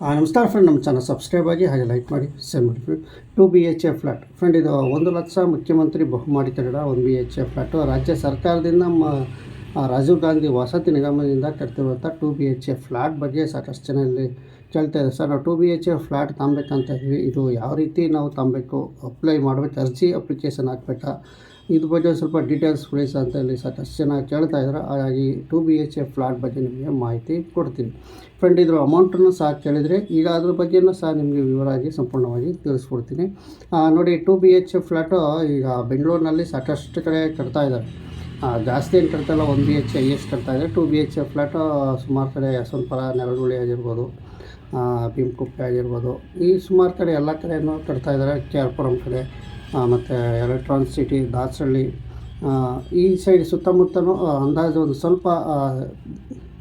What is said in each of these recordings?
ನಮಸ್ಕಾರ ಫ್ರೆಂಡ್, ನಮ್ಮ channel subscribe ಆಗಿ ಹಾಗೆ ಲೈಕ್ ಮಾಡಿ ಶೇರ್ ಮಾಡಿ ಫ್ರೆಂಡ್. 2 BHA ಫ್ಲ್ಯಾಟ್ ಫ್ರೆಂಡ್, ಇದು 1,00,000 ಮುಖ್ಯಮಂತ್ರಿ ಬಹುಮಾಡಿ ಕಟ್ಟಡ 1 BHA ಫ್ಲ್ಯಾಟು ರಾಜ್ಯ ಸರ್ಕಾರದಿಂದ ರಾಜೀವ್ ಗಾಂಧಿ ವಸತಿ ನಿಗಮದಿಂದ ಕಟ್ತಿರುವಂಥ 2 BHA ಫ್ಲ್ಯಾಟ್ ಬಗ್ಗೆ ಸಾಕಷ್ಟು ಜನ ಇಲ್ಲಿ ಕೇಳ್ತಾ ಇದೆ. ಸರ್, ನಾವು 2 BHA ಫ್ಲ್ಯಾಟ್ ತಗೊಬೇಕಂತ ಇದ್ವಿ, ಇದು ಯಾವ ರೀತಿ ನಾವು ತಗೊಬೇಕು, ಅಪ್ಲೈ ಮಾಡಬೇಕು, ಅರ್ಜಿ ಅಪ್ಲಿಕೇಶನ್ ಹಾಕ್ಬೇಕಾ, ಇದ್ರ ಬಗ್ಗೆ ಸ್ವಲ್ಪ ಡೀಟೇಲ್ಸ್ ಕೊಡಿ ಸರ್ ಅಂತ ಇಲ್ಲಿ ಸಾಕಷ್ಟು ಜನ ಕೇಳ್ತಾ ಇದ್ದಾರೆ. ಹಾಗಾಗಿ 2 BHA ಫ್ಲ್ಯಾಟ್ ಬಗ್ಗೆ ನಿಮಗೆ ಮಾಹಿತಿ ಕೊಡ್ತೀನಿ ಫ್ರೆಂಡ್. ಇದ್ರ ಅಮೌಂಟನ್ನು ಸಹ ಕೇಳಿದರೆ ಈಗ ಅದ್ರ ಬಗ್ಗೆಯೂ ಸಹ ನಿಮಗೆ ವಿವರವಾಗಿ ಸಂಪೂರ್ಣವಾಗಿ ತಿಳಿಸ್ಕೊಡ್ತೀನಿ. ನೋಡಿ, 2 BHA ಫ್ಲ್ಯಾಟು ಈಗ ಬೆಂಗಳೂರಿನಲ್ಲಿ ಸಾಕಷ್ಟು ಕಡೆ ಕಟ್ತಾ ಇದ್ದಾರೆ. ಜಾಸ್ತಿ ಏನು ಕಟ್ತಾಯಿಲ್ಲ, 1 BHA ಎಷ್ಟು ಕಟ್ತಾಯಿದ್ದಾರೆ. 2 BHA ಫ್ಲ್ಯಾಟು ಸುಮಾರು ಕಡೆ ಯಶವಂತಪುರ, ನೆಲಗುಳಿ ಆಗಿರ್ಬೋದು, ಭೀಮಕುಪ್ಪೆ ಆಗಿರ್ಬೋದು, ಈ ಸುಮಾರು ಕಡೆ ಎಲ್ಲ ಕಡೆಯೂ ಕಟ್ತಾಯಿದ್ದಾರೆ. KR ಪುರಂ ಕಡೆ ಮತ್ತು ಎಲೆಕ್ಟ್ರಾನಿಕ್ ಸಿಟಿ, ದಾಸರಳ್ಳಿ, ಈ ಸೈಡ್ ಸುತ್ತಮುತ್ತಲೂ ಅಂದಾಜು ಒಂದು ಸ್ವಲ್ಪ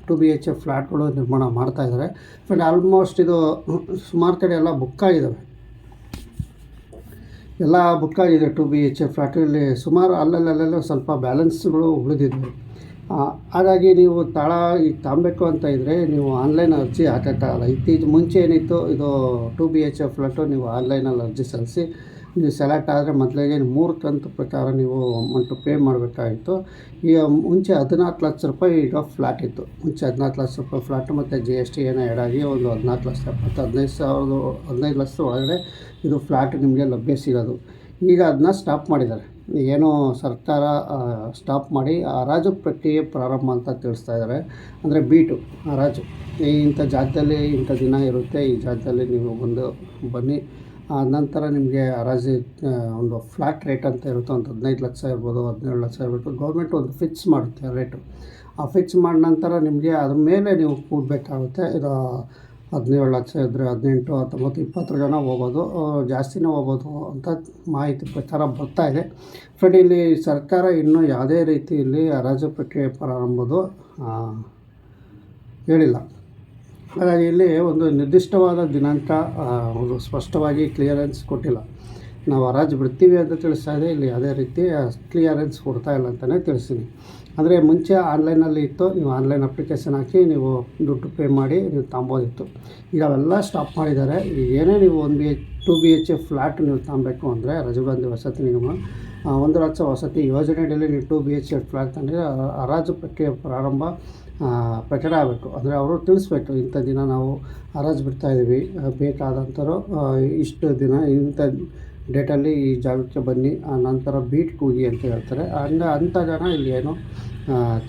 2 BHA ಫ್ಲ್ಯಾಟ್ಗಳು ನಿರ್ಮಾಣ ಮಾಡ್ತಾಯಿದ್ದಾರೆ ಫ್ರೆಂಡ್. ಆಲ್ಮೋಸ್ಟ್ ಇದು ಸುಮಾರು ಕಡೆ ಎಲ್ಲ ಬುಕ್ ಆಗಿದ್ದಾವೆ, ಎಲ್ಲ ಬುಕ್ ಆಗಿದೆ 2 BHA ಫ್ಲ್ಯಾಟು. ಇಲ್ಲಿ ಸುಮಾರು ಅಲ್ಲಲ್ಲೂ ಸ್ವಲ್ಪ ಬ್ಯಾಲೆನ್ಸ್ಗಳು ಉಳಿದಿದ್ವು. ಹಾಗಾಗಿ ನೀವು ಈಗ ತಗೊಬೇಕು ಅಂತ ಇದ್ದರೆ ನೀವು ಆನ್ಲೈನ್ ಅರ್ಜಿ ಹಾಕೋಕ್ಕಾಗಲ್ಲ. ಮುಂಚೆ ಏನಿತ್ತು, ಇದು 2 BHA ಫ್ಲ್ಯಾಟು ನೀವು ಆನ್ಲೈನಲ್ಲಿ ಅರ್ಜಿ ಸಲ್ಲಿಸಿ ನೀವು ಸೆಲೆಕ್ಟ್ ಆದರೆ ಮೊದಲಿಗೆ 3 ಕಂತು ಪ್ರಕಾರ ನೀವು ಅಮೌಂಟು ಪೇ ಮಾಡಬೇಕಾಗಿತ್ತು. ಈಗ ಮುಂಚೆ 14 ಲಕ್ಷ ರೂಪಾಯಿ ಈಗ ಫ್ಲ್ಯಾಟ್ ಇತ್ತು. ಮುಂಚೆ 14 ಲಕ್ಷ ರೂಪಾಯಿ ಫ್ಲ್ಯಾಟು ಮತ್ತು GST ಏನೋ ಆ್ಯಡಾಗಿ ಒಂದು 14 ಲಕ್ಷ 15 ಲಕ್ಷದ ಒಳಗಡೆ ಇದು ಫ್ಲ್ಯಾಟ್ ನಿಮಗೆ ಲಭ್ಯ ಸಿಗೋದು. ಈಗ ಅದನ್ನ ಸ್ಟಾಪ್ ಮಾಡಿದ್ದಾರೆ. ಏನೋ ಸರ್ಕಾರ ಸ್ಟಾಪ್ ಮಾಡಿ ಹರಾಜು ಪ್ರಕ್ರಿಯೆ ಪ್ರಾರಂಭ ಅಂತ ತಿಳಿಸ್ತಾ ಇದ್ದಾರೆ. ಅಂದರೆ ಬೀಟು ಹರಾಜು, ಇಂಥ ಜಾಗದಲ್ಲಿ ಇಂಥ ದಿನ ಇರುತ್ತೆ, ಈ ಜಾಗದಲ್ಲಿ ನೀವು ಬನ್ನಿ, ನಂತರ ನಿಮಗೆ ಹರಾಜು ಒಂದು ಫ್ಲ್ಯಾಟ್ ರೇಟ್ ಅಂತ ಇರುತ್ತೆ. ಒಂದು 15 ಲಕ್ಷ ಇರ್ಬೋದು, 17 ಲಕ್ಷ ಇರ್ಬೋದು, ಗೌರ್ಮೆಂಟ್ ಒಂದು ಫಿಕ್ಸ್ ಮಾಡುತ್ತೆ ರೇಟು. ಆ ಫಿಕ್ಸ್ ಮಾಡಿದ ನಂತರ ನಿಮಗೆ ಅದ್ರ ಮೇಲೆ ನೀವು ಕೂಡಬೇಕಾಗುತ್ತೆ. ಇದು 17 ಲಕ್ಷ ಇದ್ದರೆ 18, 19, 20 ಜನ ಹೋಗ್ಬೋದು, ಜಾಸ್ತಿನೇ ಹೋಗ್ಬೋದು ಅಂತ ಮಾಹಿತಿ ಪ್ರಕಾರ ಬರ್ತಾ ಇದೆ ಫ್ರೆಂಡ್. ಇಲ್ಲಿ ಸರ್ಕಾರ ಇನ್ನೂ ಯಾವುದೇ ರೀತಿಯಲ್ಲಿ ಹರಾಜು ಪ್ರಕ್ರಿಯೆ ಪ್ರಾರಂಭದ್ದು ಹೇಳಿಲ್ಲ. ಹಾಗಾಗಿ ಇಲ್ಲಿ ಒಂದು ನಿರ್ದಿಷ್ಟವಾದ ದಿನಾಂಕ ಒಂದು ಸ್ಪಷ್ಟವಾಗಿ ಕ್ಲಿಯರೆನ್ಸ್ ಕೊಟ್ಟಿಲ್ಲ. ನಾವು ಹರಾಜು ಬಿಡ್ತೀವಿ ಅಂತ ತಿಳಿಸ್ತಾ ಇದೆ, ಇಲ್ಲಿ ಯಾವುದೇ ರೀತಿ ಕ್ಲಿಯರೆನ್ಸ್ ಕೊಡ್ತಾ ಇಲ್ಲ ಅಂತಲೇ ತಿಳಿಸ್ತೀನಿ. ಅಂದರೆ ಮುಂಚೆ ಆನ್ಲೈನಲ್ಲಿ ಇತ್ತು, ನೀವು ಆನ್ಲೈನ್ ಅಪ್ಲಿಕೇಶನ್ ಹಾಕಿ ನೀವು ದುಡ್ಡು ಪೇ ಮಾಡಿ ನೀವು ತಗೊಬೋದಿತ್ತು. ಈಗ ಅವೆಲ್ಲ ಸ್ಟಾಪ್ ಮಾಡಿದ್ದಾರೆ. ಏನೇ ನೀವು 2 BHA ಫ್ಲ್ಯಾಟ್ ನೀವು ತಗೊಬೇಕು ಅಂದರೆ ರಾಜೀವ್ ಗಾಂಧಿ ವಸತಿ ನಿಗಮ 1 ಲಕ್ಷ ವಸತಿ ಯೋಜನೆಯಲ್ಲಿ ನೀವು 2 BHA ಫ್ಲ್ಯಾಟ್ ತಂದರೆ ಹರಾಜು ಪ್ರಕ್ರಿಯೆ ಪ್ರಾರಂಭ ಪ್ರಕಟ ಆಗಬೇಕು. ಅಂದರೆ ಅವರು ತಿಳಿಸ್ಬೇಕು, ಇಂಥ ದಿನ ನಾವು ಹರಾಜು ಬಿಡ್ತಾಯಿದ್ದೀವಿ, ಬೇಕಾದಂಥವ್ರು ಇಷ್ಟು ದಿನ ಇಂಥ ಡೇಟಲ್ಲಿ ಈ ಜಾಗಕ್ಕೆ ಬನ್ನಿ, ನಂತರ ಬೀಟ್ಗೆ ಹೋಗಿ ಅಂತ ಹೇಳ್ತಾರೆ. ಅಂಥ ಜನ ಇಲ್ಲಿ ಏನು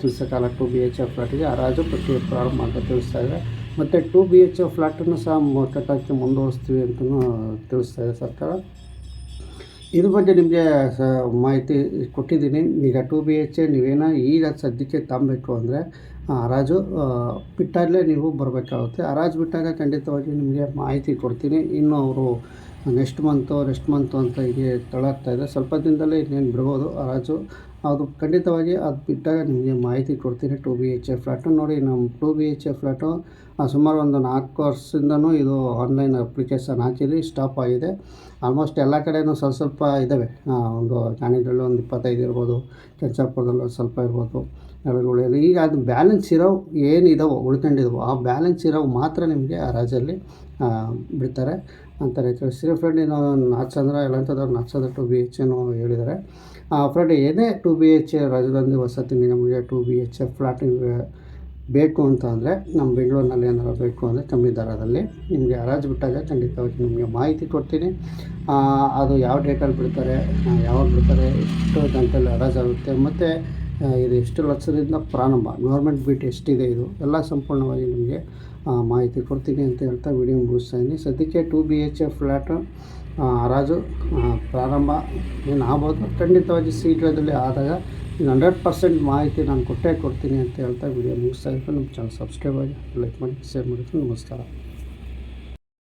ತಿಳಿಸೋಕ್ಕಲ್ಲ. 2 BHA ಫ್ಲ್ಯಾಟಿಗೆ ಹರಾಜು ಪ್ರಕ್ರಿಯೆ ಪ್ರಾರಂಭ ಅಂತ ತಿಳಿಸ್ತಾ ಇದೆ. ಮತ್ತು 2 BHA ಫ್ಲ್ಯಾಟನ್ನು ಸಹ ಕಟ್ಟೋಕ್ಕೆ ಮುಂದುವರಿಸ್ತೀವಿ ಅಂತಲೂ ತಿಳಿಸ್ತಾ ಇದೆ ಸರ್ಕಾರ. ಇದ್ರ ಬಗ್ಗೆ ನಿಮಗೆ ಮಾಹಿತಿ ಕೊಟ್ಟಿದ್ದೀನಿ. ಈಗ 2 BHA ನೀವೇನೋ ಈಗ ಸದ್ಯಕ್ಕೆ ತಗೊಬೇಕು ಅಂದರೆ ಹರಾಜು ಬಿಟ್ಟಾಗಲೇ ನೀವು ಬರಬೇಕಾಗುತ್ತೆ. ಹರಾಜು ಬಿಟ್ಟಾಗ ಖಂಡಿತವಾಗಿ ನಿಮಗೆ ಮಾಹಿತಿ ಕೊಡ್ತೀನಿ. ಇನ್ನು ಅವರು ನೆಕ್ಸ್ಟ್ ಮಂತು ಅಂತ ಹೀಗೆ ತಳ್ಳಾಗ್ತಾಯಿದೆ. ಸ್ವಲ್ಪ ದಿನದಲ್ಲೇ ಇನ್ನೇನು ಬಿಡ್ಬೋದು ಹರಾಜು. ಅದು ಖಂಡಿತವಾಗಿ ಅದು ಬಿಟ್ಟಾಗ ನಿಮಗೆ ಮಾಹಿತಿ ಕೊಡ್ತೀನಿ. 2 BHA ಫ್ಲ್ಯಾಟು ನೋಡಿ, ನಮ್ಮ 2 BHA ಫ್ಲ್ಯಾಟು ಸುಮಾರು ಒಂದು 4 ವರ್ಷದಿಂದನೂ ಇದು ಆನ್ಲೈನ್ ಅಪ್ಲಿಕೇಶನ್ ಹಾಕಿದ್ವಿ, ಸ್ಟಾಪ್ ಆಗಿದೆ. ಆಲ್ಮೋಸ್ಟ್ ಎಲ್ಲ ಕಡೆಯೂ ಸ್ವಲ್ಪ ಇದ್ದಾವೆ. ಒಂದು ಗಾಣಿಗಳಲ್ಲಿ ಒಂದು 25 ಇರ್ಬೋದು, ಕೆಂಚಾಪುರದಲ್ಲಿ ಒಂದು ಸ್ವಲ್ಪ ಇರ್ಬೋದು, ನೆಲಗುಳಿಯಲ್ಲಿ. ಈಗ ಅದು ಬ್ಯಾಲೆನ್ಸ್ ಇರೋವು ಏನಿದಾವೋ ಉಳ್ಕೊಂಡಿದ್ದಾವೆ, ಆ ಬ್ಯಾಲೆನ್ಸ್ ಇರೋವು ಮಾತ್ರ ನಿಮಗೆ ಹರಾಜಲ್ಲಿ ಬಿಡ್ತಾರೆ ಅಂತಾರೆ ತಿಳಿಸ್ತೀರಿ ಫ್ರೆಂಡ್. ಇನ್ನು ನಾಚಂದ್ರ ಎಲ್ಲಂಥದ್ದು 2 BHA ಹೇಳಿದ್ದಾರೆ ಫ್ರೆಂಡ್. ಏನೇ 2 BHA ರಾಜೀವ್ ಗಾಂಧಿ ವಸತಿ ನಿಗಮಕ್ಕೆ 2 BHA ಫ್ಲ್ಯಾಟ್ ಬೇಕು ಅಂತ ಅಂದರೆ ನಮ್ಮ ಬೆಂಗಳೂರಿನಲ್ಲಿ ಏನಾರು ಬೇಕು ಅಂದರೆ ಕಮ್ಮಿ ದರದಲ್ಲಿ ನಿಮಗೆ ಹರಾಜು ಬಿಟ್ಟಾಗ ಖಂಡಿತವಾಗಿ ನಿಮಗೆ ಮಾಹಿತಿ ಕೊಡ್ತೀನಿ. ಅದು ಯಾವ ಡೇಟಲ್ಲಿ ಬಿಡ್ತಾರೆ, ಯಾವಾಗ ಬಿಡ್ತಾರೆ, ಎಷ್ಟು ಗಂಟೆಯಲ್ಲಿ ಹರಾಜಾಗುತ್ತೆ, ಮತ್ತು ಇದು ಎಷ್ಟು ಲಕ್ಷದಿಂದ ಪ್ರಾರಂಭ, ಗೌರ್ಮೆಂಟ್ ಬೀಟ್ ಎಷ್ಟಿದೆ, ಇದು ಎಲ್ಲ ಸಂಪೂರ್ಣವಾಗಿ ನಿಮಗೆ ಮಾಹಿತಿ ಕೊಡ್ತೀನಿ ಅಂತ ಹೇಳ್ತಾ ವಿಡಿಯೋ ಮುಗಿಸ್ತಾ ಇದ್ದೀನಿ. ಸದ್ಯಕ್ಕೆ 2 BHA ಫ್ಲ್ಯಾಟು ಹರಾಜು ಪ್ರಾರಂಭ ಏನು ಆಗ್ಬೋದು, ಖಂಡಿತವಾಗಿ ಶೀಘ್ರದಲ್ಲಿ ಆದಾಗ 100% ಮಾಹಿತಿ ನಾನು ಕೊಡ್ತೀನಿ ಅಂತ ಹೇಳ್ತಾ ವಿಡಿಯೋ ಮುಗಿಸ್ತಾ ಇದ್ದೀನಿ. ನಮ್ಮ ಚಾನಲ್ ಸಬ್ಸ್ಕ್ರೈಬ್ ಆಗಿ ಲೈಕ್ ಮಾಡಿ ಶೇರ್ ಮಾಡಿ. ನಮಸ್ಕಾರ.